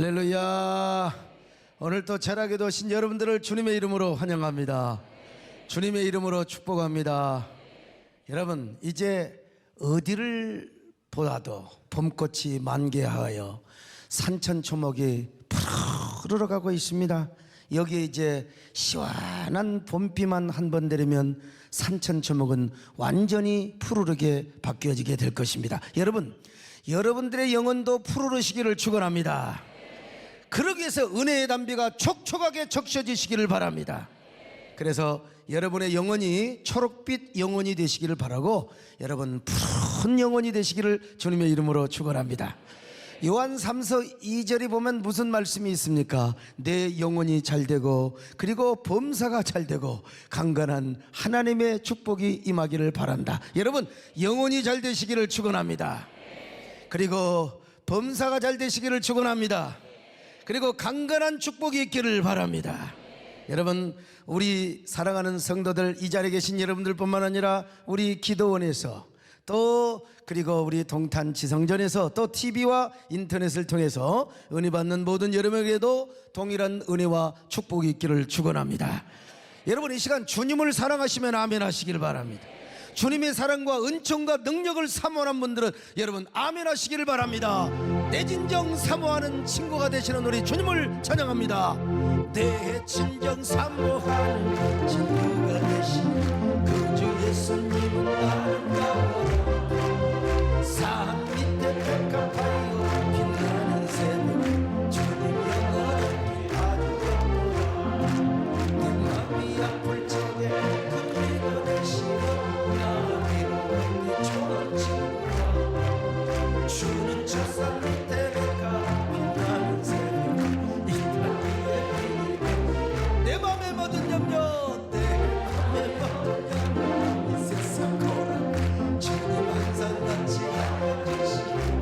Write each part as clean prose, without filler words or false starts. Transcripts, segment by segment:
할렐루야. 오늘 또 자라게도 오신 여러분들을 주님의 이름으로 환영합니다. 주님의 이름으로 축복합니다. 여러분, 이제 어디를 보아도 봄꽃이 만개하여 산천초목이 푸르러 가고 있습니다. 여기에 이제 시원한 봄비만 한 번 내리면 산천초목은 완전히 푸르르게 바뀌어지게 될 것입니다. 여러분, 여러분들의 영혼도 푸르르시기를 축원합니다. 그러기 위해서 은혜의 담비가 촉촉하게 적셔지시기를 바랍니다. 그래서 여러분의 영혼이 초록빛 영혼이 되시기를 바라고, 여러분 푸른 영혼이 되시기를 주님의 이름으로 축원합니다. 요한 3서 2절이 보면 무슨 말씀이 있습니까? 내 영혼이 잘되고 그리고 범사가 잘되고 강건한 하나님의 축복이 임하기를 바란다. 여러분, 영혼이 잘 되시기를 축원합니다. 그리고 범사가 잘 되시기를 축원합니다. 그리고 강건한 축복이 있기를 바랍니다. 여러분, 우리 사랑하는 성도들, 이 자리에 계신 여러분들뿐만 아니라 우리 기도원에서 또 그리고 우리 동탄 지성전에서 또 TV와 인터넷을 통해서 은혜 받는 모든 여러분에게도 동일한 은혜와 축복이 있기를 축원합니다. 여러분, 이 시간 주님을 사랑하시면 아멘 하시길 바랍니다. 주님의 사랑과 은총과 능력을 사모하는 분들은 여러분 아멘 하시기를 바랍니다. 내 진정 사모하는 친구가 되시는 우리 주님을 찬양합니다. 내 진정 사모하는 친구가 되신 그 주 예수님은 아름다워. 산 밑에 백합하여 빛나는 새벽 주님 영원한 길 아주 예쁘다. 내 맘이 아플 적에 긍휼도 되시고 주는 저산 밑에 백합 빛나는 새벽 이 땅 위에 내 맘에 모든 염려, 내 맘에 모든 염려, 이 세상 거라 주님 항상 같이 알아주시고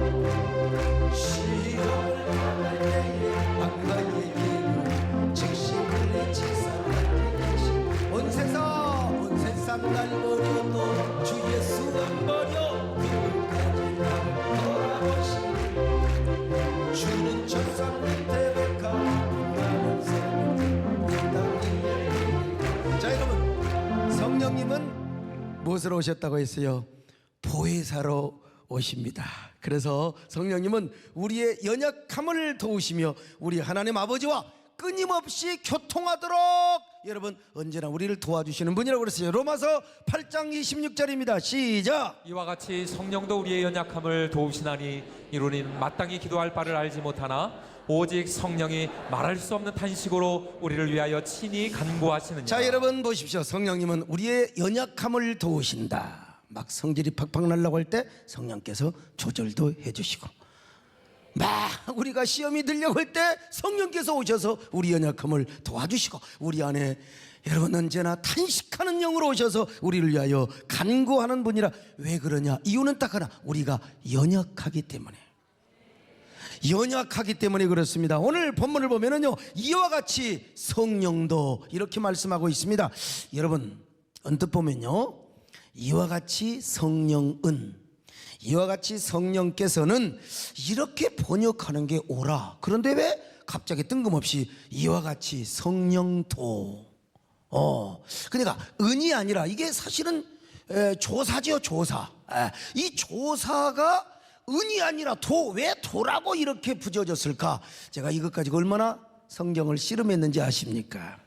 시험을 당할 때에 악마의 길을 즉시 물리치 살아게 계시고 온 세상 날 버려도 주 예수 안 버려 주는 천상 밑에 백합. 자, 여러분, 성령님은 무엇으로 오셨다고 했어요? 보혜사로 오십니다. 그래서 성령님은 우리의 연약함을 도우시며 우리 하나님 아버지와 끊임없이 교통하도록 여러분 언제나 우리를 도와주시는 분이라고 그랬어요. 로마서 8장 26절입니다. 시작. 이와 같이 성령도 우리의 연약함을 도우시나니 이로는 마땅히 기도할 바를 알지 못하나 오직 성령이 말할 수 없는 탄식으로 우리를 위하여 친히 간구하시느니라. 자, 여러분 보십시오. 성령님은 우리의 연약함을 도우신다. 막 성질이 팍팍 날라고 할 때 성령께서 조절도 해주시고, 막 우리가 시험이 들려고 할 때 성령께서 오셔서 우리 연약함을 도와주시고, 우리 안에 여러분 언제나 탄식하는 영으로 오셔서 우리를 위하여 간구하는 분이라. 왜 그러냐? 이유는 딱 하나, 우리가 연약하기 때문에. 연약하기 때문에 그렇습니다. 오늘 본문을 보면은요, 이와 같이 성령도 이렇게 말씀하고 있습니다. 여러분 언뜻 보면요, 이와 같이 성령은, 이와 같이 성령께서는 이렇게 번역하는 게 옳아. 그런데 왜 갑자기 뜬금없이 이와 같이 성령도, 그러니까 은이 아니라 이게 사실은 조사죠, 조사. 이 조사가 은이 아니라 도, 왜 도라고 이렇게 붙여졌을까? 제가 이것 가지고 얼마나 성경을 씨름했는지 아십니까?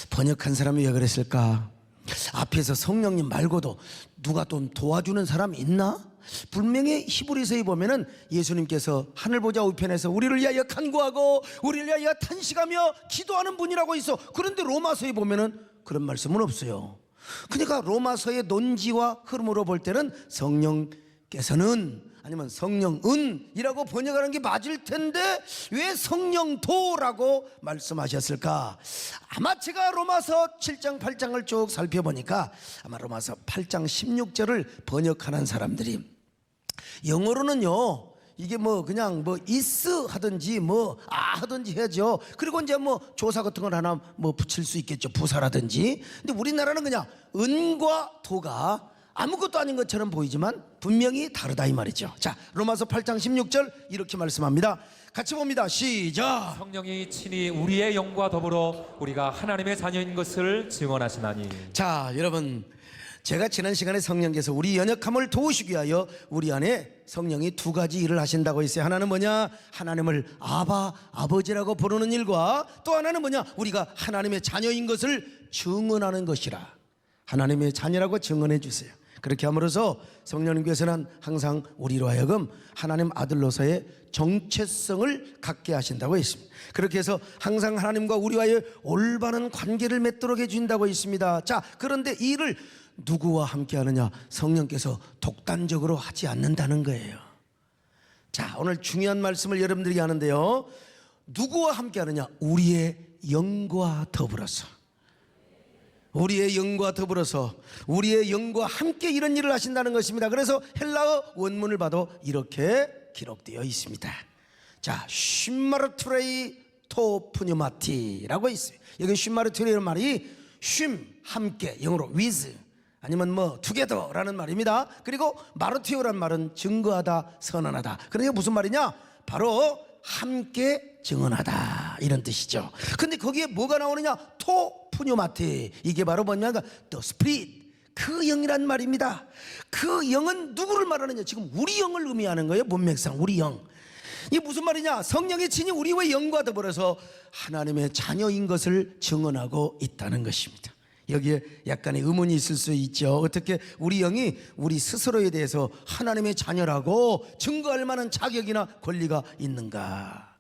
번역한 사람이 왜 그랬을까? 앞에서 성령님 말고도 누가 좀 도와주는 사람이 있나? 분명히 히브리서에 보면은 예수님께서 하늘 보좌 우편에서 우리를 위하여 간구하고 우리를 위하여 탄식하며 기도하는 분이라고 있어. 그런데 로마서에 보면은 그런 말씀은 없어요. 그러니까 로마서의 논지와 흐름으로 볼 때는 성령께서는 아니면 성령은이라고 번역하는 게 맞을 텐데 왜 성령도라고 말씀하셨을까? 아마 제가 로마서 7장 8장을 쭉 살펴보니까 아마 로마서 8장 16절을 번역하는 사람들이 영어로는요, 이게 뭐 그냥 뭐 is 하든지 뭐 하든지 해야죠. 그리고 이제 뭐 조사 같은 걸 하나 뭐 붙일 수 있겠죠, 부사라든지. 근데 우리나라는 그냥 은과 도가 아무것도 아닌 것처럼 보이지만 분명히 다르다 이 말이죠. 자, 로마서 8장 16절 이렇게 말씀합니다. 같이 봅니다. 시작. 성령이 친히 우리의 영과 더불어 우리가 하나님의 자녀인 것을 증언하시나니. 자, 여러분, 제가 지난 시간에 성령께서 우리 연약함을 도우시기 위하여 우리 안에 성령이 두 가지 일을 하신다고 했어요. 하나는 뭐냐? 하나님을 아바, 아버지라고 부르는 일과 또 하나는 뭐냐? 우리가 하나님의 자녀인 것을 증언하는 것이라. 하나님의 자녀라고 증언해 주세요. 그렇게 함으로써 성령님께서는 항상 우리로 하여금 하나님 아들로서의 정체성을 갖게 하신다고 했습니다. 그렇게 해서 항상 하나님과 우리와의 올바른 관계를 맺도록 해준다고 했습니다. 자, 그런데 이 일을 누구와 함께 하느냐? 성령께서 독단적으로 하지 않는다는 거예요. 자, 오늘 중요한 말씀을 여러분들에게 하는데요. 누구와 함께 하느냐? 우리의 영과 더불어서. 우리의 영과 더불어서 우리의 영과 함께 이런 일을 하신다는 것입니다. 그래서 헬라어 원문을 봐도 이렇게 기록되어 있습니다. 자, 쉼마르투레이 토푸뉴마티라고 있어요. 여기 쉼마르투레이라는 말이 쉼, 함께, 영어로 with 아니면 뭐 together라는 말입니다. 그리고 마르티오라는 말은 증거하다, 선언하다. 그러니까 무슨 말이냐? 바로 함께 증언하다 이런 뜻이죠. 근데 거기에 뭐가 나오느냐? 토푸뉴마티. 이게 바로 뭐냐면 the spirit, 그 영이란 말입니다. 그 영은 누구를 말하느냐? 지금 우리 영을 의미하는 거예요. 문맥상 우리 영. 이게 무슨 말이냐? 성령의 친히 우리의 영과 더불어서 하나님의 자녀인 것을 증언하고 있다는 것입니다. 여기에 약간의 의문이 있을 수 있죠. 어떻게 우리 영이 우리 스스로에 대해서 하나님의 자녀라고 증거할 만한 자격이나 권리가 있는가?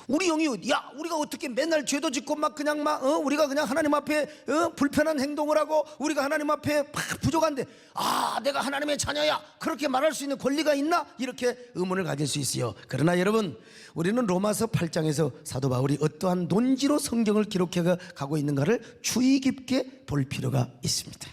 우리 영이 야 우리가 어떻게 맨날 죄도 짓고 막 그냥 우리가 그냥 하나님 앞에 불편한 행동을 하고 우리가 하나님 앞에 막 부족한데 내가 하나님의 자녀야 그렇게 말할 수 있는 권리가 있나? 이렇게 의문을 가질 수 있어요. 그러나 여러분, 우리는 로마서 8장에서 사도 바울이 어떠한 논지로 성경을 기록해 가고 있는가를 주의 깊게 볼 필요가 있습니다.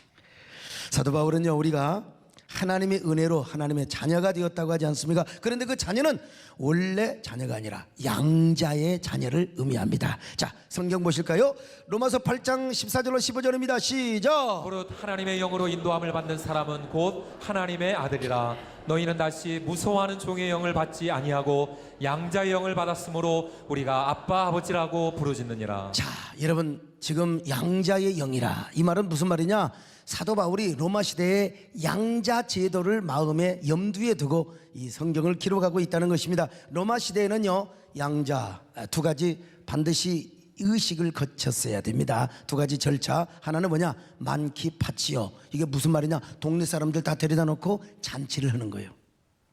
사도 바울은요, 우리가 하나님의 은혜로 하나님의 자녀가 되었다고 하지 않습니까? 그런데 그 자녀는 원래 자녀가 아니라 양자의 자녀를 의미합니다. 자, 성경 보실까요? 로마서 8장 14절로 15절입니다. 시작. 무릇 하나님의 영으로 인도함을 받는 사람은 곧 하나님의 아들이라. 너희는 다시 무서워하는 종의 영을 받지 아니하고 양자의 영을 받았으므로 우리가 아빠 아버지라고 부르짖느니라. 자, 여러분, 지금 양자의 영이라 이 말은 무슨 말이냐? 사도 바울이 로마 시대의 양자 제도를 마음에 염두에 두고 이 성경을 기록하고 있다는 것입니다. 로마 시대에는요, 양자 두 가지 반드시 의식을 거쳤어야 됩니다. 두 가지 절차. 하나는 뭐냐? 만키 파치오. 이게 무슨 말이냐? 동네 사람들 다 데려다 놓고 잔치를 하는 거예요.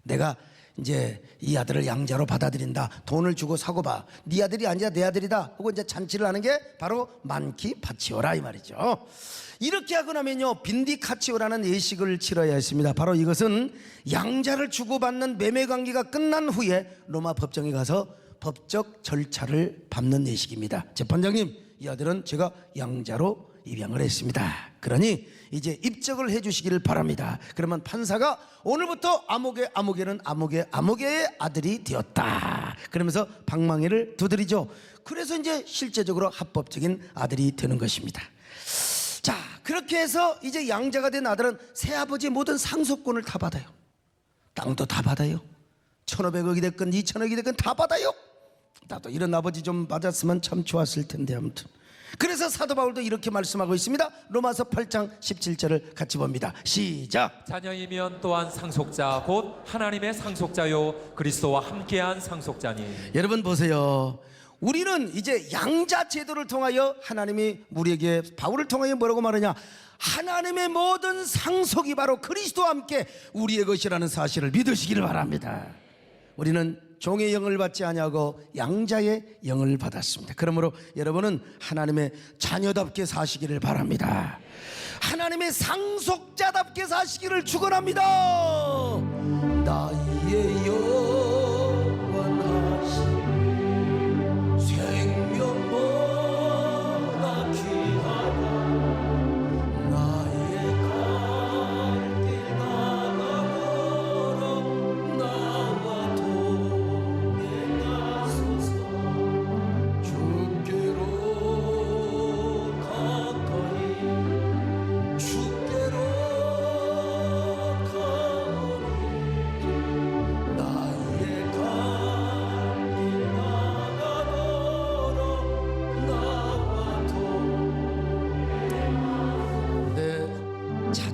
내가 이제 이 아들을 양자로 받아들인다. 돈을 주고 사고 봐. 네 아들이 아니라 내 아들이다. 하고 이제 잔치를 하는 게 바로 만키 파치오라 이 말이죠. 이렇게 하고 나면요, 빈디카치오라는 예식을 치러야 했습니다. 바로 이것은 양자를 주고받는 매매 관계가 끝난 후에 로마 법정에 가서 법적 절차를 밟는 예식입니다. 재판장님, 이 아들은 제가 양자로 입양을 했습니다. 그러니 이제 입적을 해주시기를 바랍니다. 그러면 판사가 오늘부터 아무개는 아무개의 아들이 되었다. 그러면서 방망이를 두드리죠. 그래서 이제 실제적으로 합법적인 아들이 되는 것입니다. 자, 그렇게 해서 이제 양자가 된 아들은 새아버지의 모든 상속권을 다 받아요. 땅도 다 받아요. 1,500억이 됐건 2,000억이 됐건 다 받아요. 나도 이런 아버지 좀 맞았으면 참 좋았을 텐데. 아무튼 그래서 사도 바울도 이렇게 말씀하고 있습니다. 로마서 8장 17절을 같이 봅니다. 시작. 자녀이면 또한 상속자 곧 하나님의 상속자요 그리스도와 함께한 상속자니. 여러분 보세요. 우리는 이제 양자 제도를 통하여 하나님이 우리에게 바울을 통하여 뭐라고 말하냐? 하나님의 모든 상속이 바로 그리스도와 함께 우리의 것이라는 사실을 믿으시기를 바랍니다. 우리는 종의 영을 받지 아니하고 양자의 영을 받았습니다. 그러므로 여러분은 하나님의 자녀답게 사시기를 바랍니다. 하나님의 상속자답게 사시기를 축원합니다. 나의 영원하신 생명보다 귀하다. 나의 갈 길 나가보러 나와 동행하소서. 주께로 가까이 주께로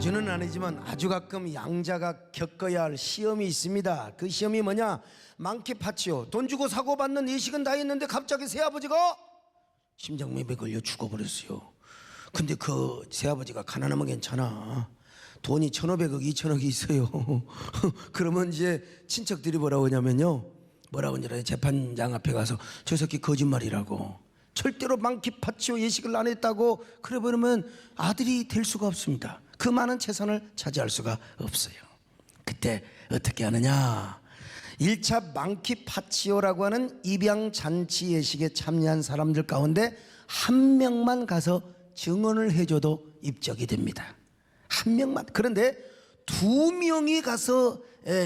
자주는 아니지만 아주 가끔 양자가 겪어야 할 시험이 있습니다. 그 시험이 뭐냐? 많게 파치요. 돈 주고 사고 받는 예식은 다 했는데 갑자기 새아버지가 심장마비에 걸려 죽어버렸어요. 근데 그 새아버지가 가난하면 괜찮아. 돈이 1,500억, 2,000억이 있어요. 그러면 이제 친척들이 뭐라고 하냐면요, 뭐라고 하냐면 재판장 앞에 가서 저 새끼 거짓말이라고, 절대로 많게 파치요 예식을 안 했다고 그래 버리면 아들이 될 수가 없습니다. 그 많은 재산을 차지할 수가 없어요. 그때 어떻게 하느냐? 1차 만키 파치오라고 하는 입양잔치 예식에 참여한 사람들 가운데 한 명만 가서 증언을 해줘도 입적이 됩니다. 한 명만. 그런데 2명이 가서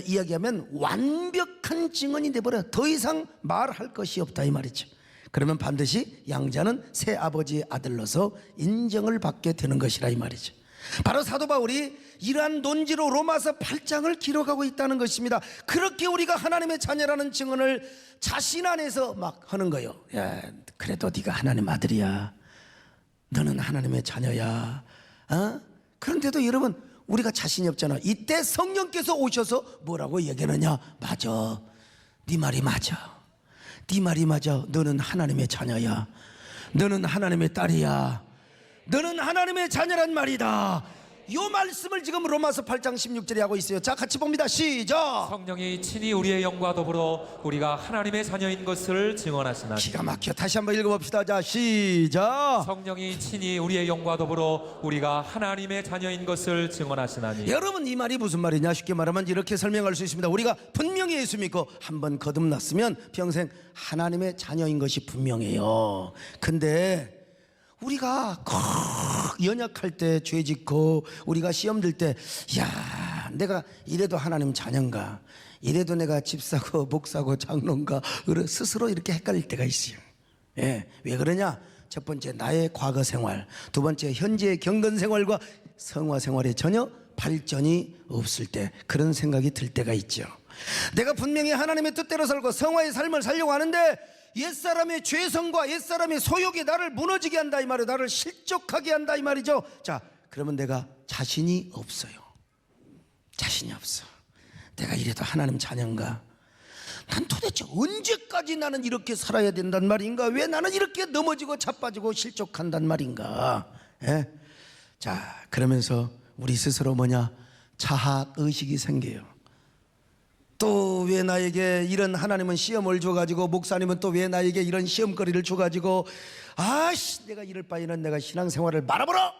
이야기하면 완벽한 증언이 돼버려. 더 이상 말할 것이 없다 이 말이죠. 그러면 반드시 양자는 새 아버지의 아들로서 인정을 받게 되는 것이라 이 말이죠. 바로 사도 바울이 이러한 논지로 로마서 8장을 기록하고 있다는 것입니다. 그렇게 우리가 하나님의 자녀라는 증언을 자신 안에서 막 하는 거예요. 야, 그래도 네가 하나님 아들이야. 너는 하나님의 자녀야. 그런데도 여러분, 우리가 자신이 없잖아. 이때 성령께서 오셔서 뭐라고 얘기하느냐? 맞아, 네 말이 맞아. 네 말이 맞아. 너는 하나님의 자녀야. 너는 하나님의 딸이야. 너는 하나님의 자녀란 말이다. 이 말씀을 지금 로마서 8장 16절에 하고 있어요. 자, 같이 봅니다. 시작. 성령이 친히 우리의 영과 더불어 우리가 하나님의 자녀인 것을 증언하시나니. 기가 막혀. 다시 한번 읽어봅시다. 자, 시작. 성령이 친히 우리의 영과 더불어 우리가 하나님의 자녀인 것을 증언하시나니. 여러분, 이 말이 무슨 말이냐? 쉽게 말하면 이렇게 설명할 수 있습니다. 우리가 분명히 예수 믿고 한번 거듭났으면 평생 하나님의 자녀인 것이 분명해요. 근데 우리가 연약할 때, 죄 짓고 우리가 시험 들 때, 야, 내가 이래도 하나님 자녀인가, 이래도 내가 집사고 목사고 장로인가, 스스로 이렇게 헷갈릴 때가 있어요. 예, 왜 그러냐? 첫 번째, 나의 과거 생활. 두 번째, 현재의 경건 생활과 성화 생활에 전혀 발전이 없을 때, 그런 생각이 들 때가 있죠. 내가 분명히 하나님의 뜻대로 살고 성화의 삶을 살려고 하는데 옛사람의 죄성과 옛사람의 소욕이 나를 무너지게 한다 이 말이에요. 나를 실족하게 한다 이 말이죠. 자, 그러면 내가 자신이 없어요. 자신이 없어. 내가 이래도 하나님 자녀인가? 난 도대체 언제까지 나는 이렇게 살아야 된단 말인가? 왜 나는 이렇게 넘어지고 자빠지고 실족한단 말인가? 예? 자, 그러면서 우리 스스로 뭐냐? 자학의식이 생겨요. 또 왜 나에게 이런 하나님은 시험을 줘가지고, 목사님은 또 왜 나에게 이런 시험거리를 줘가지고, 아씨, 내가 이럴 바에는 내가 신앙생활을 말아보라,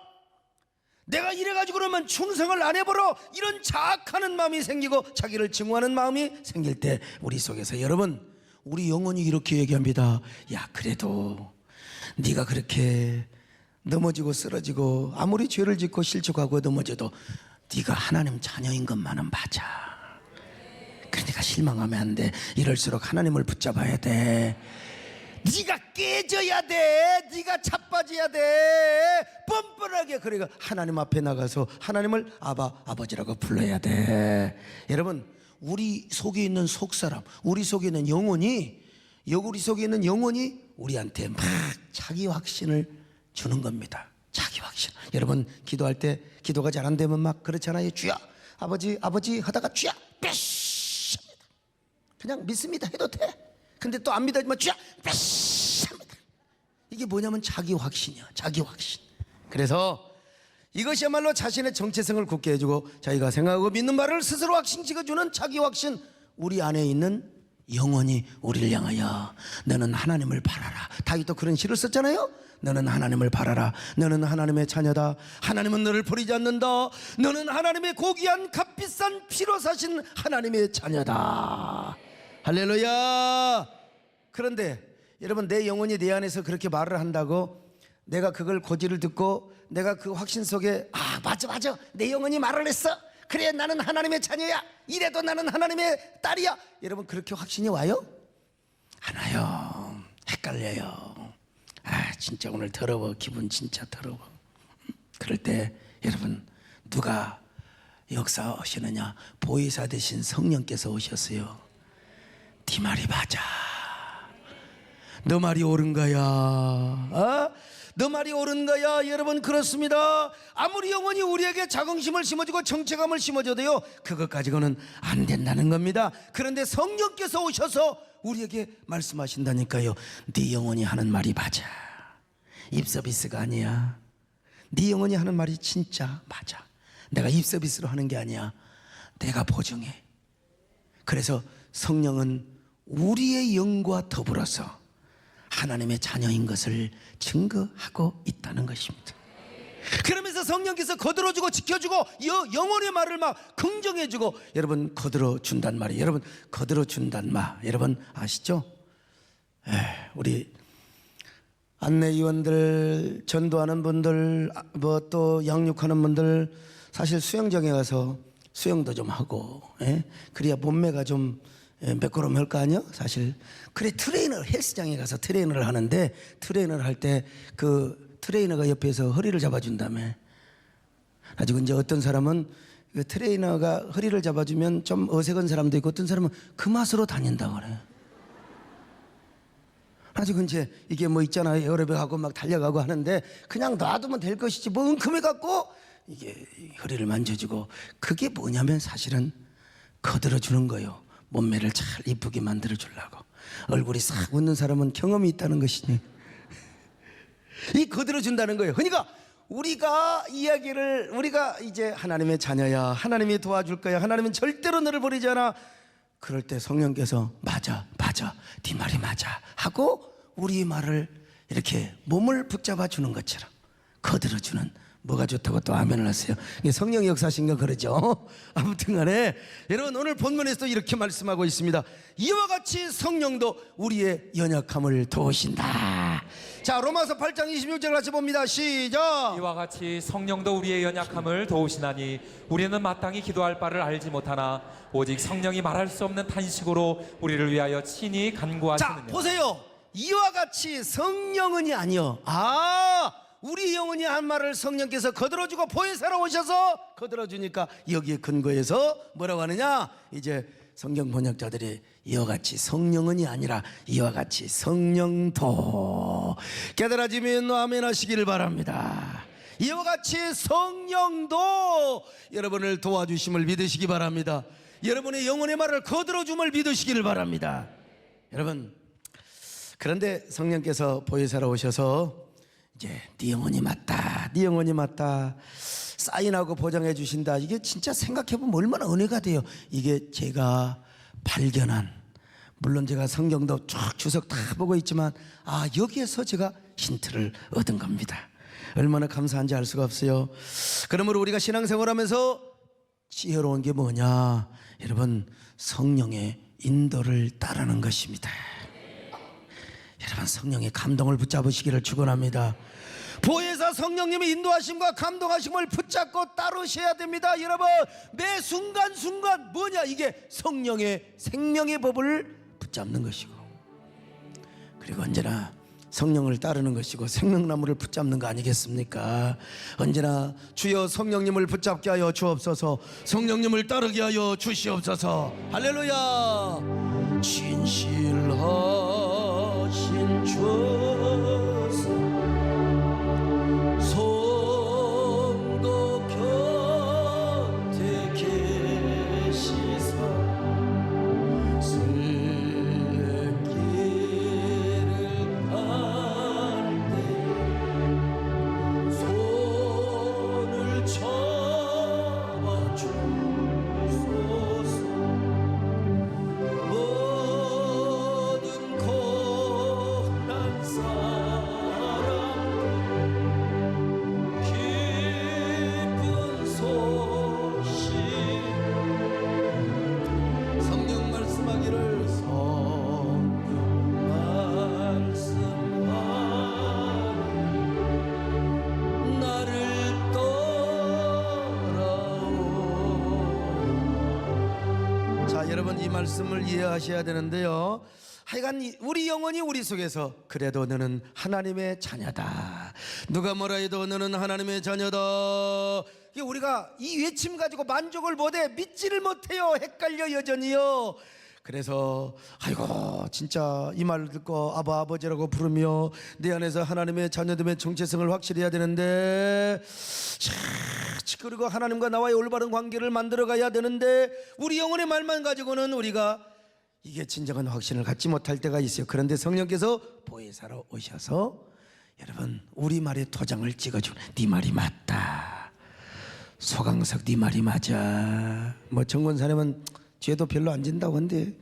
내가 이래가지고 그러면 충성을 안 해보라, 이런 자학하는 마음이 생기고 자기를 증오하는 마음이 생길 때 우리 속에서, 여러분, 우리 영혼이 이렇게 얘기합니다. 야, 그래도 네가 그렇게 넘어지고 쓰러지고 아무리 죄를 짓고 실족하고 넘어져도 네가 하나님 자녀인 것만은 맞아. 그러니까 실망하면 안 돼. 이럴수록 하나님을 붙잡아야 돼. 네가 깨져야 돼. 네가 자빠져야 돼. 뻔뻔하게. 그러니까 하나님 앞에 나가서 하나님을 아버지라고 불러야 돼. 여러분, 우리 속에 있는 속사람, 우리 속에 있는 영혼이, 우리 속에 있는 영혼이 우리한테 막 자기 확신을 주는 겁니다. 자기 확신. 여러분, 기도할 때 기도가 잘 안 되면 막 그렇잖아요. 주여, 아버지 하다가 주여, 뼈시 그냥 믿습니다 해도 돼. 근데 또 안 믿어지면 주여, 뼈시 합니다. 이게 뭐냐면 자기 확신이야. 자기 확신. 그래서 이것이야말로 자신의 정체성을 굳게 해주고 자기가 생각하고 믿는 말을 스스로 확신 찍어주는 자기 확신. 우리 안에 있는 영혼이 우리를 향하여 너는 하나님을 바라라. 다윗도 그런 시를 썼잖아요. 너는 하나님을 바라라. 너는 하나님의 자녀다. 하나님은 너를 버리지 않는다. 너는 하나님의 고귀한 값비싼 피로 사신 하나님의 자녀다. 할렐루야. 그런데 여러분, 내 영혼이 내 안에서 그렇게 말을 한다고 내가 그걸 고지를 듣고 내가 그 확신 속에 맞아 내 영혼이 말을 했어. 그래, 나는 하나님의 자녀야. 이래도 나는 하나님의 딸이야. 여러분, 그렇게 확신이 와요? 안 와요. 헷갈려요. 진짜 오늘 더러워. 기분 진짜 더러워. 그럴 때 여러분, 누가 역사하시느냐? 보혜사 되신 성령께서 오셨어요. 네 말이 맞아. 너 말이 옳은 거야. 너 말이 옳은 거야. 여러분, 그렇습니다. 아무리 영혼이 우리에게 자긍심을 심어주고 정체감을 심어줘도요, 그것 가지고는 안 된다는 겁니다. 그런데 성령께서 오셔서 우리에게 말씀하신다니까요. 네 영혼이 하는 말이 맞아. 입서비스가 아니야. 네 영혼이 하는 말이 진짜 맞아. 내가 입서비스로 하는 게 아니야. 내가 보증해. 그래서 성령은 우리의 영과 더불어서 하나님의 자녀인 것을 증거하고 있다는 것입니다. 그러면서 성령께서 거들어주고 지켜주고 영혼의 말을 막 긍정해주고, 여러분, 거들어준단 말이에요. 여러분, 거들어준단 말 여러분 아시죠? 우리 안내위원들, 전도하는 분들, 뭐 또 양육하는 분들, 사실 수영장에 가서 수영도 좀 하고, 그래야 몸매가 좀 매끄러움할 거 아니요? 사실. 그래, 헬스장에 가서 트레이너를 하는데, 트레이너를 할 때 그 트레이너가 옆에서 허리를 잡아준다며. 가지고 이제 어떤 사람은 그 트레이너가 허리를 잡아주면 좀 어색한 사람도 있고, 어떤 사람은 그 맛으로 다닌다고 그래. 가지고 이제 이게 뭐 있잖아요. 에어로빅하고 막 달려가고 하는데, 그냥 놔두면 될 것이지 뭐 은큼해갖고 이게 허리를 만져주고, 그게 뭐냐면 사실은 거들어주는 거예요. 몸매를 잘 이쁘게 만들어 주려고. 얼굴이 싹 웃는 사람은 경험이 있다는 것이니 이 거들어 준다는 거예요. 그러니까 우리가 이제 하나님의 자녀야, 하나님이 도와줄 거야, 하나님은 절대로 너를 버리지 않아. 그럴 때 성령께서 맞아 네 말이 맞아 하고 우리 말을 이렇게 몸을 붙잡아 주는 것처럼 거들어 주는, 뭐가 좋다고 또 아멘을 하세요. 이게 성령의 역사신가 그러죠. 아무튼 간에 여러분, 오늘 본문에서도 이렇게 말씀하고 있습니다. 이와 같이 성령도 우리의 연약함을 도우신다. 자, 로마서 8장 26절 같이 봅니다. 시작. 이와 같이 성령도 우리의 연약함을 도우시나니 우리는 마땅히 기도할 바를 알지 못하나 오직 성령이 말할 수 없는 탄식으로 우리를 위하여 친히 간구하시느니라. 자, 보세요. 이와 같이 성령은이 아니요. 우리 영혼이 한 말을 성령께서 거들어주고 보혜사로 오셔서 거들어주니까 여기에 근거해서 뭐라고 하느냐, 이제 성경 번역자들이 이와 같이 성령은이 아니라 이와 같이 성령도 깨달아지면 아멘 하시기를 바랍니다. 이와 같이 성령도 여러분을 도와주심을 믿으시기 바랍니다. 여러분의 영혼의 말을 거들어줌을 믿으시기를 바랍니다. 여러분, 그런데 성령께서 보혜사로 오셔서 이제 네 영혼이 맞다, 네 영혼이 맞다, 사인하고 보장해 주신다. 이게 진짜 생각해보면 얼마나 은혜가 돼요. 이게 제가 발견한, 물론 제가 성경도 쭉 주석 다 보고 있지만 여기에서 제가 힌트를 얻은 겁니다. 얼마나 감사한지 알 수가 없어요. 그러므로 우리가 신앙생활하면서 지혜로운 게 뭐냐, 여러분, 성령의 인도를 따르는 것입니다. 여러분, 성령의 감동을 붙잡으시기를 축원합니다. 보혜사 성령님의 인도하심과 감동하심을 붙잡고 따르셔야 됩니다. 여러분, 매 순간순간 뭐냐, 이게 성령의 생명의 법을 붙잡는 것이고, 그리고 언제나 성령을 따르는 것이고 생명나무를 붙잡는 거 아니겠습니까? 언제나 주여 성령님을 붙잡게 하여 주옵소서, 성령님을 따르게 하여 주시옵소서. 할렐루야. 진실하신 주 성도 곁에 계시사 슬기를 갈 때 손을 잡아 주소서. 모든 고난 사람 기쁜 소식 성령 말씀하기를, 성령 말씀하니 나를 따라오. 자, 여러분, 이 말씀을 이해하셔야 되는데요. 하여간 우리 영혼이 우리 속에서 그래도 너는 하나님의 자녀다, 누가 뭐라 해도 너는 하나님의 자녀다, 이게 우리가 이 외침 가지고 만족을 못해, 믿지를 못해요. 헷갈려 여전히요. 그래서 아이고 진짜 이 말을 듣고 아바 아버지라고 부르며 내 안에서 하나님의 자녀됨의 정체성을 확실히 해야 되는데, 그리고 하나님과 나와의 올바른 관계를 만들어 가야 되는데, 우리 영혼의 말만 가지고는 우리가 이게 진정한 확신을 갖지 못할 때가 있어요. 그런데 성령께서 보혜사로 오셔서 여러분 우리 말에 도장을 찍어주고, 네 말이 맞다, 소강석 네 말이 맞아. 뭐 정권사님은 죄도 별로 안 진다고 하는데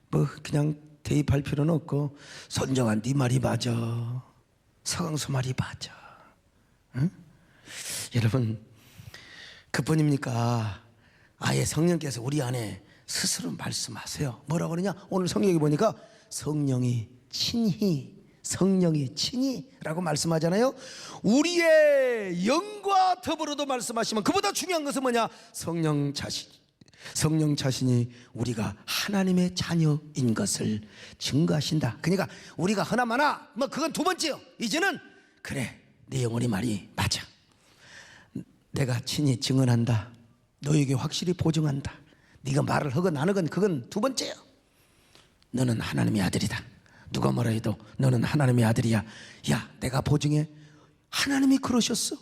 뭐 그냥 대입할 필요는 없고, 손정한 네 말이 맞아, 서강수 말이 맞아. 응? 여러분 그뿐입니까? 아예 성령께서 우리 안에 스스로 말씀하세요. 뭐라고 그러냐? 오늘 성경에 보니까 성령이 친히라고 말씀하잖아요. 우리의 영과 더불어도 말씀하시면, 그보다 중요한 것은 뭐냐? 성령 자신이 우리가 하나님의 자녀인 것을 증거하신다. 그러니까 우리가 하나마나 뭐 그건 두 번째요. 이제는 그래, 내 영혼의 말이 맞아, 내가 친히 증언한다, 너에게 확실히 보증한다. 네가 말을 하건 안 하건 그건 두 번째야. 너는 하나님의 아들이다. 누가 뭐라 해도 너는 하나님의 아들이야. 야, 내가 보증해. 하나님이 그러셨어.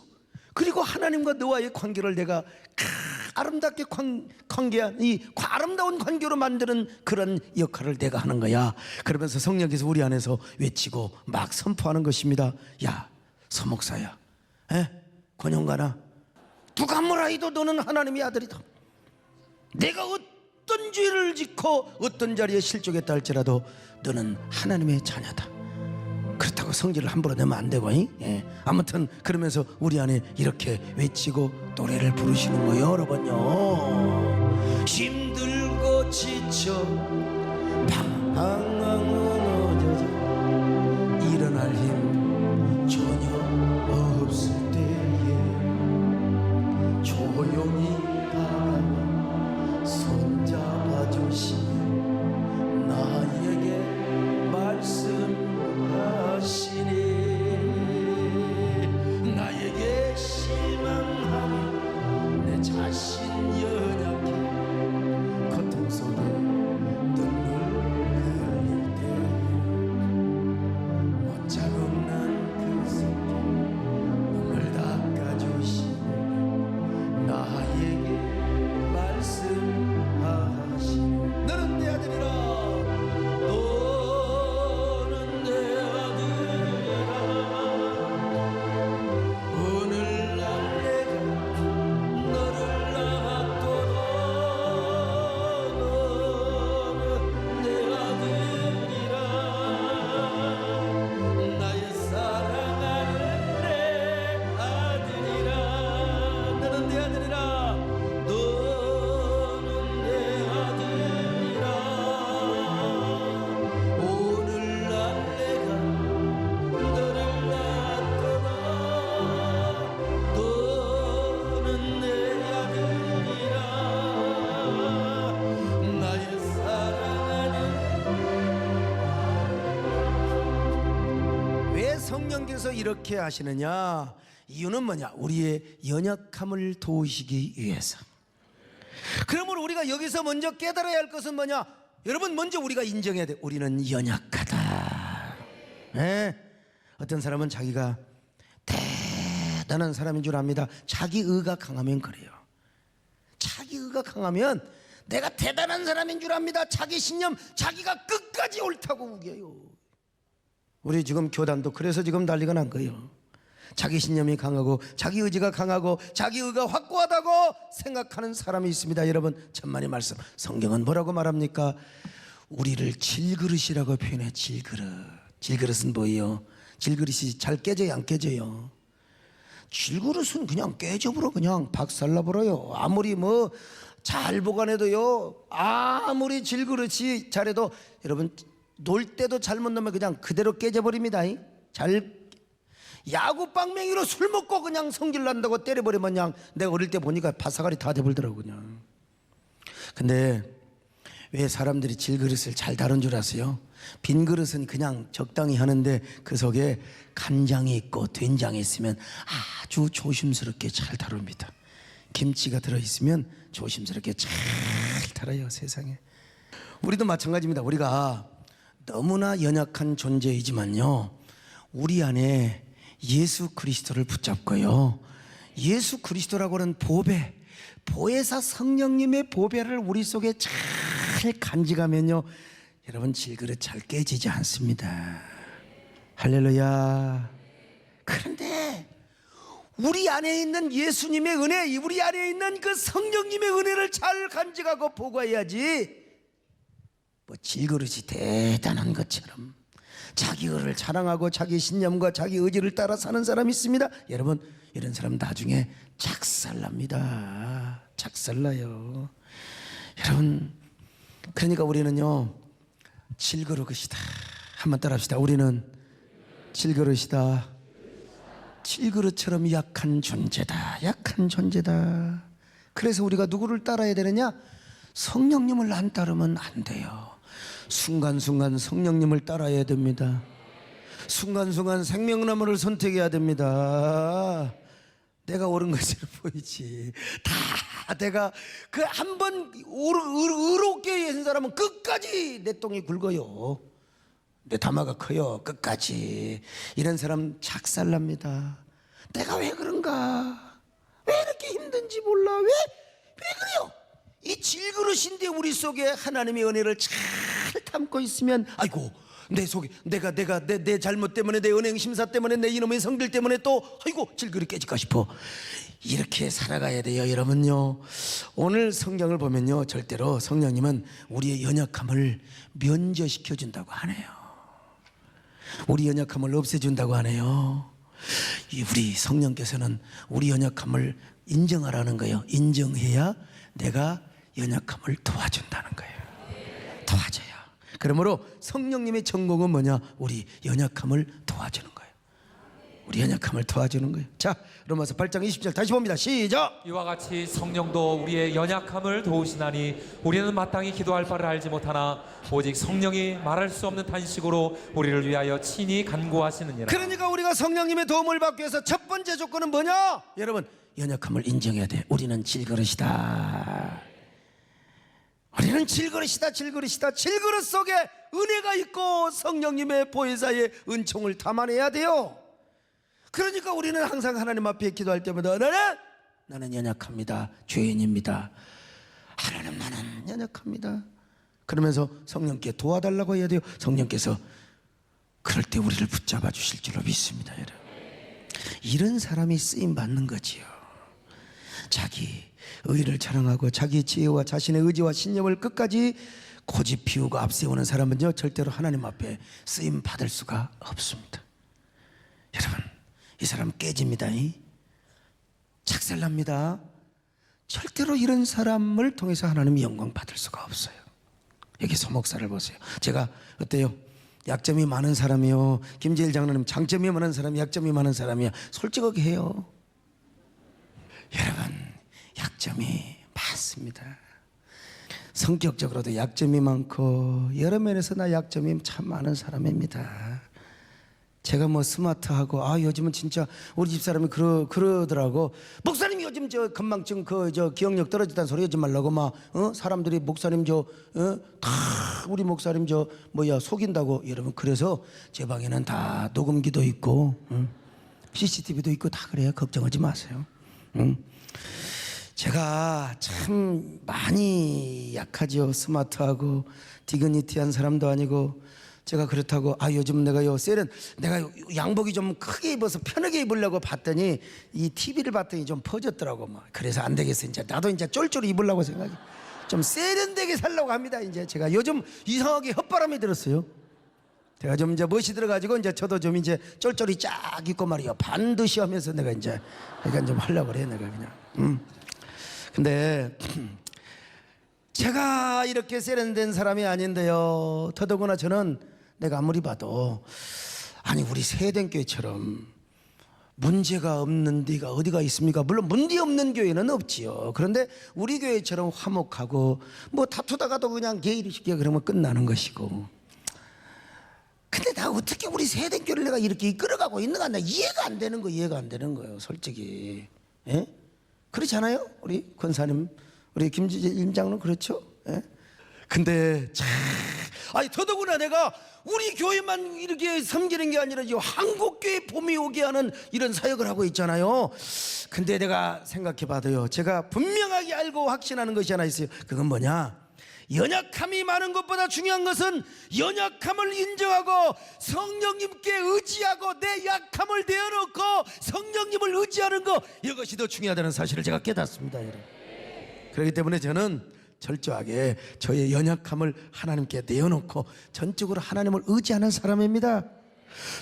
그리고 하나님과 너와의 관계를 내가 아름답게 관계한 이 아름다운 관계로 만드는 그런 역할을 내가 하는 거야. 그러면서 성령께서 우리 안에서 외치고 막 선포하는 것입니다. 야, 서목사야, 권영가나, 누가 뭐라 해도 너는 하나님의 아들이다. 내가 어떤 죄를 짓고 어떤 자리에 실족했다 할지라도 너는 하나님의 자녀다. 그렇다고 성질을 함부로 내면 안 되고, 아무튼 그러면서 우리 안에 이렇게 외치고 노래를 부르시는 거예요. 여러분요, 힘들고 지쳐 방황하는 일어날 힘 전혀 없을 때에 조용히 다가와 손잡아 주시며 나에게 말씀하시니, 나에게 실망하며 내 자신 연약해 고통 속에 눈물 흘릴 때 못자 없는 그 속에 눈물 닦아주시니 나에게 말씀하시니, 너는 내 아들이라, 너는 내 아들이라. 오늘날 내가 너를 낳았도다. 너는 내 아들이라. 나의 사랑하는 내 아들이라. 너는 내 아들이라. 너는 내 아들이라. 오늘날 내가 너를 낳았도다. 너는 내 아들이라. 나의 사랑하는. 왜 성령께서 이렇게 하시느냐? 이유는 뭐냐? 우리의 연약함을 도우시기 위해서. 그러므로 우리가 여기서 먼저 깨달아야 할 것은 뭐냐? 여러분, 먼저 우리가 인정해야 돼. 우리는 연약하다. 어떤 사람은 자기가 대단한 사람인 줄 압니다. 자기 의가 강하면 그래요. 자기 의가 강하면 내가 대단한 사람인 줄 압니다. 자기 신념, 자기가 끝까지 옳다고 우겨요. 우리 지금 교단도 그래서 지금 난리가 난 거예요. 자기 신념이 강하고 자기 의지가 강하고 자기 의가 확고하다고 생각하는 사람이 있습니다. 여러분, 천만의 말씀, 성경은 뭐라고 말합니까? 우리를 질그릇이라고 표현해. 질그릇은 뭐예요? 질그릇이 잘 깨져요, 안 깨져요? 질그릇은 그냥 깨져버려, 그냥 박살나버려요. 아무리 뭐 잘 보관해도요, 아무리 질그릇이 잘해도 여러분 놀 때도 잘못 넣으면 그냥 그대로 깨져버립니다. 야구 빵맹이로 술 먹고 그냥 성질 난다고 때려버리면 그냥, 내가 어릴 때 보니까 바사가리 다 돼버리더라고 그냥. 근데 왜 사람들이 질그릇을 잘 다룬 줄 아세요? 빈 그릇은 그냥 적당히 하는데 그 속에 간장이 있고 된장이 있으면 아주 조심스럽게 잘 다룹니다. 김치가 들어있으면 조심스럽게 잘 달아요. 세상에 우리도 마찬가지입니다. 우리가 너무나 연약한 존재이지만요, 우리 안에 예수 그리스도를 붙잡고요, 예수 그리스도라고 하는 보혜사 성령님의 보배를 우리 속에 잘 간직하면요, 여러분 질그릇 잘 깨지지 않습니다. 할렐루야. 그런데 우리 안에 있는 예수님의 은혜, 우리 안에 있는 그 성령님의 은혜를 잘 간직하고 보고해야지, 뭐 질그릇이 대단한 것처럼 자기 의를 자랑하고 자기 신념과 자기 의지를 따라 사는 사람이 있습니다. 여러분, 이런 사람 나중에 작살납니다. 작살나요. 여러분, 그러니까 우리는요, 질그릇이다. 한번 따라합시다. 우리는 질그릇이다. 질그릇처럼 약한 존재다. 약한 존재다. 그래서 우리가 누구를 따라야 되느냐? 성령님을 안 따르면 안 돼요. 순간순간 성령님을 따라야 됩니다. 순간순간 생명나무를 선택해야 됩니다. 내가 옳은 것처럼 보이지, 다 내가 그 한 번 의롭게 한 사람은 끝까지 내 똥이 굵어요. 내 담화가 커요. 끝까지. 이런 사람 작살납니다. 내가 왜 그런가? 왜 이렇게 힘든지 몰라? 왜 그래요? 이 질그릇인데 우리 속에 하나님의 은혜를 잘 담고 있으면, 아이고, 내 속에 내 잘못 때문에, 내 은행 심사 때문에, 내 이놈의 성질 때문에 또 아이고 질그릇 깨질까 싶어. 이렇게 살아가야 돼요. 여러분요, 오늘 성경을 보면요, 절대로 성령님은 우리의 연약함을 면제시켜 준다고 하네요. 우리 연약함을 없애준다고 하네요. 우리 성령께서는 우리 연약함을 인정하라는 거예요. 인정해야 내가 연약함을 도와준다는 거예요. 도와줘요. 그러므로 성령님의 전공은 뭐냐? 우리 연약함을 도와주는 거예요. 우리 연약함을 도와주는 거예요. 자, 로마서 8장 20절 다시 봅니다. 시작. 이와 같이 성령도 우리의 연약함을 도우시나니 우리는 마땅히 기도할 바를 알지 못하나 오직 성령이 말할 수 없는 탄식으로 우리를 위하여 친히 간구하시느니라. 그러니까 우리가 성령님의 도움을 받기 위해서 첫 번째 조건은 뭐냐? 여러분, 연약함을 인정해야 돼. 우리는 질그릇이다. 우리는 질그릇이다. 질그릇 속에 은혜가 있고 성령님의 보혜사의 은총을 담아내야 돼요. 그러니까 우리는 항상 하나님 앞에 기도할 때마다 나는 연약합니다. 죄인입니다. 하나님, 나는 연약합니다. 그러면서 성령께 도와달라고 해야 돼요. 성령께서 그럴 때 우리를 붙잡아 주실 줄로 믿습니다. 여러분, 이런 사람이 쓰임 받는 거지요. 자기 의를 자랑하고 자기 지혜와 자신의 의지와 신념을 끝까지 고집 피우고 앞세우는 사람은요, 절대로 하나님 앞에 쓰임 받을 수가 없습니다. 여러분, 이 사람 깨집니다. 착살납니다. 절대로 이런 사람을 통해서 하나님이 영광 받을 수가 없어요. 여기 소목사를 보세요. 제가 어때요? 약점이 많은 사람이요, 김재일 장로님 장점이 많은 사람이, 약점이 많은 사람이야. 솔직하게 해요. 여러분, 약점이 많습니다. 성격적으로도 약점이 많고 여러 면에서 나 약점이 참 많은 사람입니다. 제가 뭐 스마트하고, 요즘은 진짜 우리 집사람이 그러더라고. 목사님이 요즘 저 건망증 기억력 떨어지다는 소리 하지 말라고 막 사람들이 목사님 다 우리 목사님 속인다고. 여러분, 그래서 제 방에는 다 녹음기도 있고 CCTV도 있고 다 그래요. 걱정하지 마세요. 제가 참 많이 약하죠. 스마트하고 디그니티한 사람도 아니고. 제가 그렇다고 요즘 내가 양복이 좀 크게 입어서 편하게 입으려고 봤더니 이 TV를 봤더니 좀 퍼졌더라고. 막 그래서 안 되겠어. 이제 나도 이제 쫄쫄이 입으려고 생각해. 좀 세련되게 살려고 합니다. 이제 제가 요즘 이상하게 헛바람이 들었어요. 제가 좀 이제 멋이 들어가지고 이제 저도 좀 이제 쫄쫄이 쫙 입고 말이야, 반드시 하면서 내가 이제 약간 좀 하려고 그래. 내가 그냥. 근데 제가 이렇게 세련된 사람이 아닌데요, 더더구나 저는 내가 아무리 봐도 우리 세den교회처럼 문제가 없는 데가 어디가 있습니까? 물론 문제 없는 교회는 없지요. 그런데 우리 교회처럼 화목하고 뭐 다투다가도 그냥 개의를 쉽게 그러면 끝나는 것이고. 근데 나 어떻게 우리 세den교회를 내가 이렇게 이끌어가고 있는가, 나 이해가 안 되는 거예요, 솔직히. 그렇지 않아요? 우리 권사님, 우리 김지재 임장로 그렇죠? 근데 참, 아니 더더구나 내가 우리 교회만 이렇게 섬기는 게 아니라 이 한국교회 봄이 오게 하는 이런 사역을 하고 있잖아요. 근데 내가 생각해봐도요, 제가 분명하게 알고 확신하는 것이 하나 있어요. 그건 뭐냐? 연약함이 많은 것보다 중요한 것은 연약함을 인정하고 성령님께 의지하고 내 약함을 내어놓고 성령님을 의지하는 것, 이것이 더 중요하다는 사실을 제가 깨닫습니다, 여러분. 그렇기 때문에 저는 철저하게 저의 연약함을 하나님께 내어놓고 전적으로 하나님을 의지하는 사람입니다.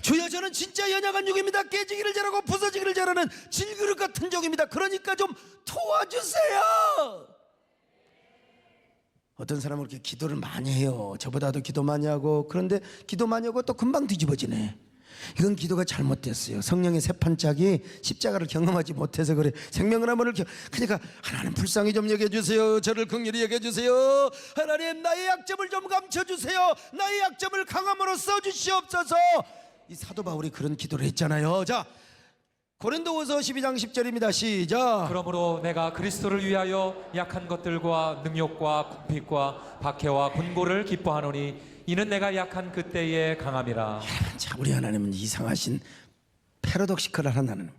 주여, 저는 진짜 연약한 종입니다. 깨지기를 잘하고 부서지기를 잘하는 질그릇 같은 종입니다. 그러니까 좀 도와주세요. 어떤 사람은 그렇게 기도를 많이 해요. 저보다도 기도 많이 하고. 그런데 기도 많이 하고 또 금방 뒤집어지네. 이건 기도가 잘못됐어요. 성령의 새판짝이 십자가를 경험하지 못해서 그래. 생명을 한번을 그러니까 하나님 불쌍히 좀 여겨주세요. 저를 긍휼히 여겨주세요. 하나님 나의 약점을 좀 감춰주세요. 나의 약점을 강함으로 써주시옵소서. 이 사도 바울이 그런 기도를 했잖아요. 자, 고린도후서 12장 10절입니다. 시작. 그러므로 내가 그리스도를 위하여 약한 것들과 능욕과 궁핍과 박해와 곤고를 기뻐하노니 이는 내가 약한 그때의 강함이라. 자, 우리 하나님은 이상하신 패러독시컬한 하나님,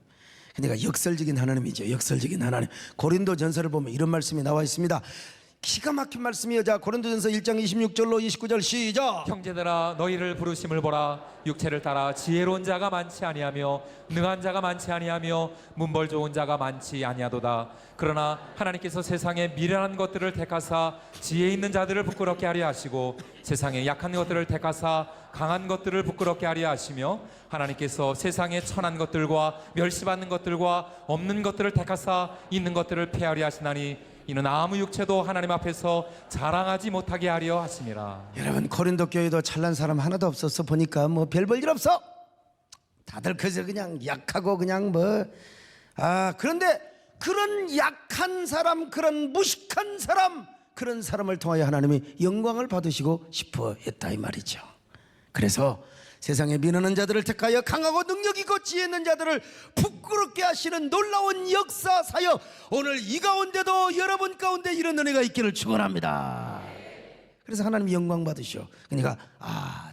그러니까 역설적인 하나님이죠. 역설적인 하나님. 고린도 전서를 보면 이런 말씀이 나와 있습니다. 기가 막힌 말씀이요. 자, 고린도전서 1장 26절로 29절 시작. 형제들아, 너희를 부르심을 보라. 육체를 따라 지혜로운 자가 많지 아니하며 능한 자가 많지 아니하며 문벌 좋은 자가 많지 아니하도다. 그러나 하나님께서 세상에 미련한 것들을 택하사 지혜 있는 자들을 부끄럽게 하려 하시고 세상에 약한 것들을 택하사 강한 것들을 부끄럽게 하려 하시며 하나님께서 세상에 천한 것들과 멸시받는 것들과 없는 것들을 택하사 있는 것들을 폐하려 하시나니 이는 아무 육체도 하나님 앞에서 자랑하지 못하게 하려 하심이라. 여러분, 고린도 교회도 잘난 사람 하나도 없었어. 보니까 뭐 별 볼 일 없어. 다들 그저 그냥 약하고 그냥 그런데 그런 약한 사람, 그런 무식한 사람, 그런 사람을 통하여 하나님이 영광을 받으시고 싶어 했다 이 말이죠. 그래서 세상에 미련한 자들을 택하여 강하고 능력 있고 지혜 있는 자들을 부끄럽게 하시는 놀라운 역사 사역, 오늘 이 가운데도 여러분 가운데 이런 은혜가 있기를 축원합니다. 그래서 하나님 영광 받으시오. 그러니까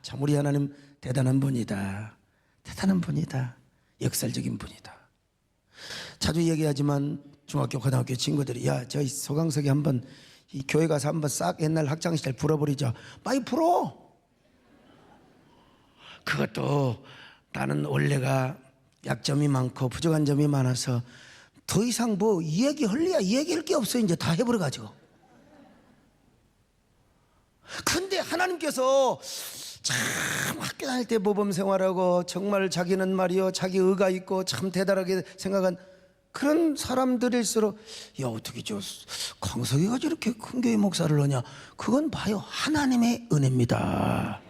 참 우리 하나님 대단한 분이다. 대단한 분이다. 역설적인 분이다. 자주 얘기하지만 중학교 고등학교 친구들이 저희 소강석이 한번 이 교회 가서 한번 싹 옛날 학창시절 불어버리자. 많이 불어. 그것도 나는 원래가 약점이 많고 부족한 점이 많아서 더 이상 뭐 이야기할 게 없어. 이제 다 해버려가지고. 근데 하나님께서 참 학교 다닐 때 모범 생활하고 정말 자기는 말이요 자기 의가 있고 참 대단하게 생각한 그런 사람들일수록 어떻게 강석이가 저렇게 큰 교회 목사를 하냐. 그건 봐요, 하나님의 은혜입니다.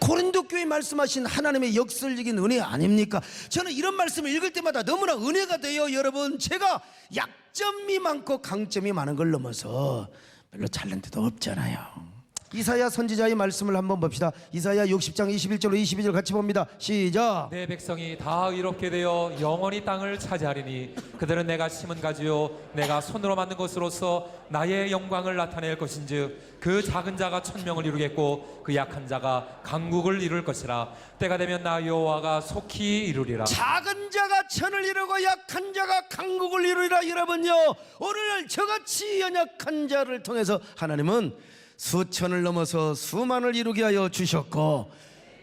고린도 교회 말씀하신 하나님의 역설적인 은혜 아닙니까? 저는 이런 말씀을 읽을 때마다 너무나 은혜가 돼요. 여러분, 제가 약점이 많고 강점이 많은 걸 넘어서 별로 잘난 데도 없잖아요. 이사야 선지자의 말씀을 한번 봅시다. 이사야 60장 21절로 22절 같이 봅니다. 시작. 내 백성이 다 의롭게 되어 영원히 땅을 차지하리니 그들은 내가 심은 가지요 내가 손으로 만든 것으로서 나의 영광을 나타낼 것인즉 그 작은 자가 천명을 이루겠고 그 약한 자가 강국을 이룰 것이라. 때가 되면 나 여호와가 속히 이루리라. 작은 자가 천을 이루고 약한 자가 강국을 이루리라. 여러분요, 오늘 저같이 연약한 자를 통해서 하나님은 수천을 넘어서 수만을 이루게 하여 주셨고,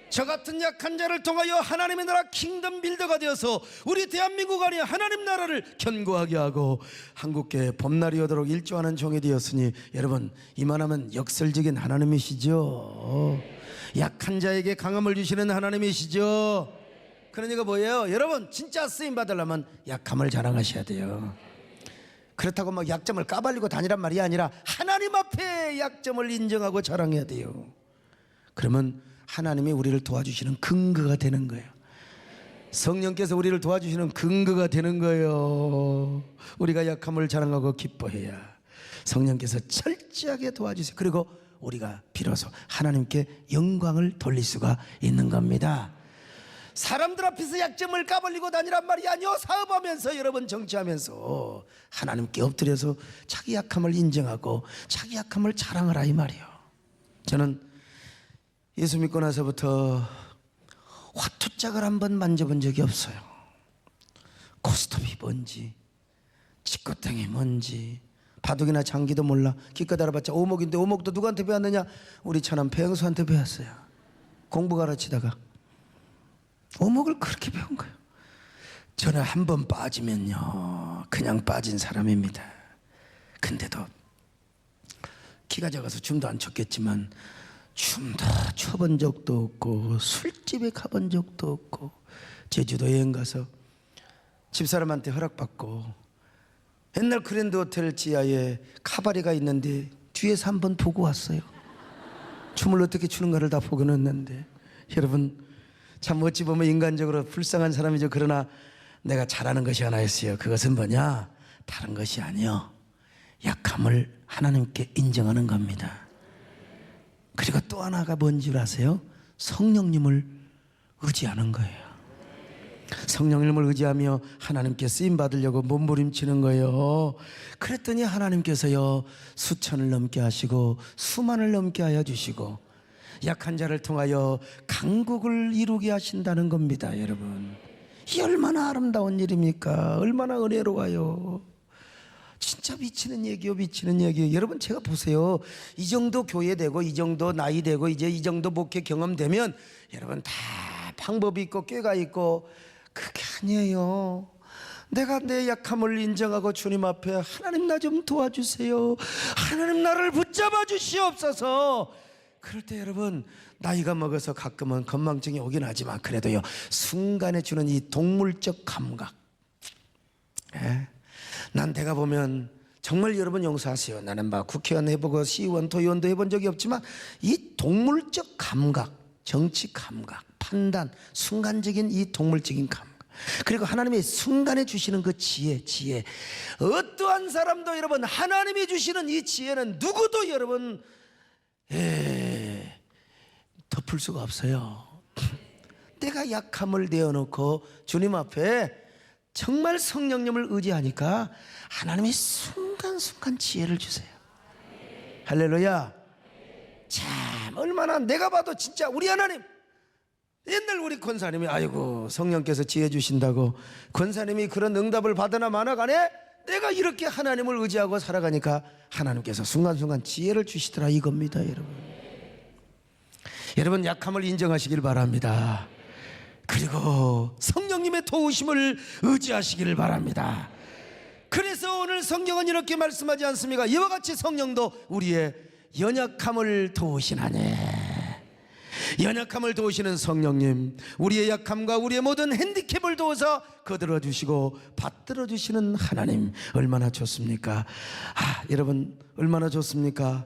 저 같은 약한 자를 통하여 하나님의 나라 킹덤 빌더가 되어서 우리 대한민국 안에 하나님 나라를 견고하게 하고 한국교회 봄날이 오도록 일조하는 종이 되었으니, 여러분, 이만하면 역설적인 하나님이시죠. 약한 자에게 강함을 주시는 하나님이시죠. 그러니까 뭐예요? 여러분, 진짜 쓰임 받으려면 약함을 자랑하셔야 돼요. 그렇다고 막 약점을 까발리고 다니란 말이 아니라 하나님 앞에 약점을 인정하고 자랑해야 돼요. 그러면 하나님이 우리를 도와주시는 근거가 되는 거예요. 성령께서 우리를 도와주시는 근거가 되는 거예요. 우리가 약함을 자랑하고 기뻐해야 성령께서 철저하게 도와주세요. 그리고 우리가 비로소 하나님께 영광을 돌릴 수가 있는 겁니다. 사람들 앞에서 약점을 까발리고 다니란 말이 아니요. 사업하면서, 여러분, 정치하면서 하나님께 엎드려서 자기 약함을 인정하고 자기 약함을 자랑하라 이 말이요. 저는 예수 믿고 나서부터 화투짝을 한번 만져본 적이 없어요. 고스톱이 뭔지, 치코땡이 뭔지, 바둑이나 장기도 몰라. 기껏 알아봤자 오목인데, 오목도 누구한테 배웠느냐? 우리 차남 배영수한테 배웠어요. 공부 가르치다가 오목을 그렇게 배운 거예요. 저는 한 번 빠지면요 그냥 빠진 사람입니다. 근데도 키가 작아서 춤도 안 췄겠지만 춤도 춰본 적도 없고 술집에 가본 적도 없고 제주도 여행 가서 집사람한테 허락받고 옛날 그랜드 호텔 지하에 카바레가 있는데 뒤에서 한번 보고 왔어요. 춤을 어떻게 추는가를 다 보고는 했는데, 여러분 참 어찌 보면 인간적으로 불쌍한 사람이죠. 그러나 내가 잘하는 것이 하나 있어요. 그것은 뭐냐? 다른 것이 아니요, 약함을 하나님께 인정하는 겁니다. 그리고 또 하나가 뭔지 아세요? 성령님을 의지하는 거예요. 성령님을 의지하며 하나님께 쓰임 받으려고 몸부림치는 거예요. 그랬더니 하나님께서요 수천을 넘게 하시고 수만을 넘게 하여 주시고 약한 자를 통하여 강국을 이루게 하신다는 겁니다. 여러분, 이 얼마나 아름다운 일입니까? 얼마나 은혜로워요. 진짜 미치는 얘기요, 미치는 얘기요. 여러분 제가 보세요. 이 정도 교회 되고 이 정도 나이 되고 이제 이 정도 목회 경험 되면 여러분 다 방법이 있고 꾀가 있고, 그게 아니에요. 내가 내 약함을 인정하고 주님 앞에 하나님 나 좀 도와주세요, 하나님 나를 붙잡아 주시옵소서. 그럴 때 여러분 나이가 먹어서 가끔은 건망증이 오긴 하지만 그래도요 순간에 주는 이 동물적 감각, 난 내가 보면 정말 여러분 용서하세요. 나는 막 국회의원 해보고 시의원 도의원도 해본 적이 없지만 이 동물적 감각, 정치 감각, 판단, 순간적인 이 동물적인 감각, 그리고 하나님이 순간에 주시는 그 지혜, 어떠한 사람도 여러분 하나님이 주시는 이 지혜는 누구도 여러분 덮을 수가 없어요. 내가 약함을 내어놓고 주님 앞에 정말 성령님을 의지하니까 하나님이 순간순간 지혜를 주세요. 할렐루야. 참 얼마나, 내가 봐도 진짜 우리 하나님, 옛날 우리 권사님이 아이고 성령께서 지혜 주신다고 권사님이 그런 응답을 받으나 마나 간에 내가 이렇게 하나님을 의지하고 살아가니까 하나님께서 순간순간 지혜를 주시더라 이겁니다. 여러분 약함을 인정하시길 바랍니다. 그리고 성령님의 도우심을 의지하시기를 바랍니다. 그래서 오늘 성경은 이렇게 말씀하지 않습니까? 이와 같이 성령도 우리의 연약함을 도우시나니. 연약함을 도우시는 성령님, 우리의 약함과 우리의 모든 핸디캡을 도우사 거들어 주시고 받들어 주시는 하나님, 얼마나 좋습니까? 여러분 얼마나 좋습니까?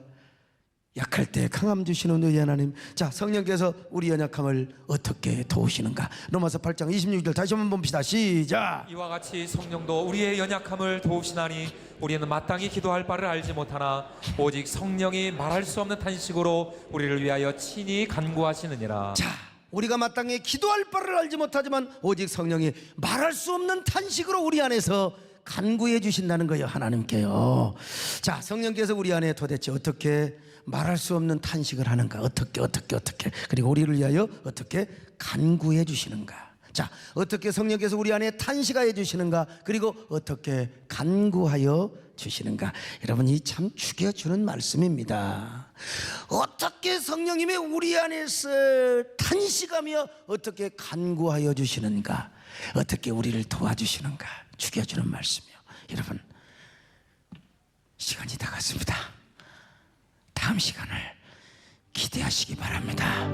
약할 때 강함 주시는 우리 하나님. 자, 성령께서 우리 연약함을 어떻게 도우시는가? 로마서 8장 26절 다시 한번 봅시다. 시작. 이와 같이 성령도 우리의 연약함을 도우시나니 우리는 마땅히 기도할 바를 알지 못하나 오직 성령이 말할 수 없는 탄식으로 우리를 위하여 친히 간구하시느니라. 자, 우리가 마땅히 기도할 바를 알지 못하지만 오직 성령이 말할 수 없는 탄식으로 우리 안에서 간구해 주신다는 거예요. 하나님께요. 자, 성령께서 우리 안에 도대체 어떻게 말할 수 없는 탄식을 하는가? 어떻게 그리고 우리를 위하여 어떻게 간구해 주시는가? 자, 어떻게 성령께서 우리 안에 탄식하여 주시는가? 그리고 어떻게 간구하여 주시는가? 여러분 이 참 죽여주는 말씀입니다. 어떻게 성령님이 우리 안에서 탄식하며 어떻게 간구하여 주시는가? 어떻게 우리를 도와주시는가? 죽여주는 말씀이요. 여러분 시간이 다 갔습니다. 다음 시간을 기대하시기 바랍니다.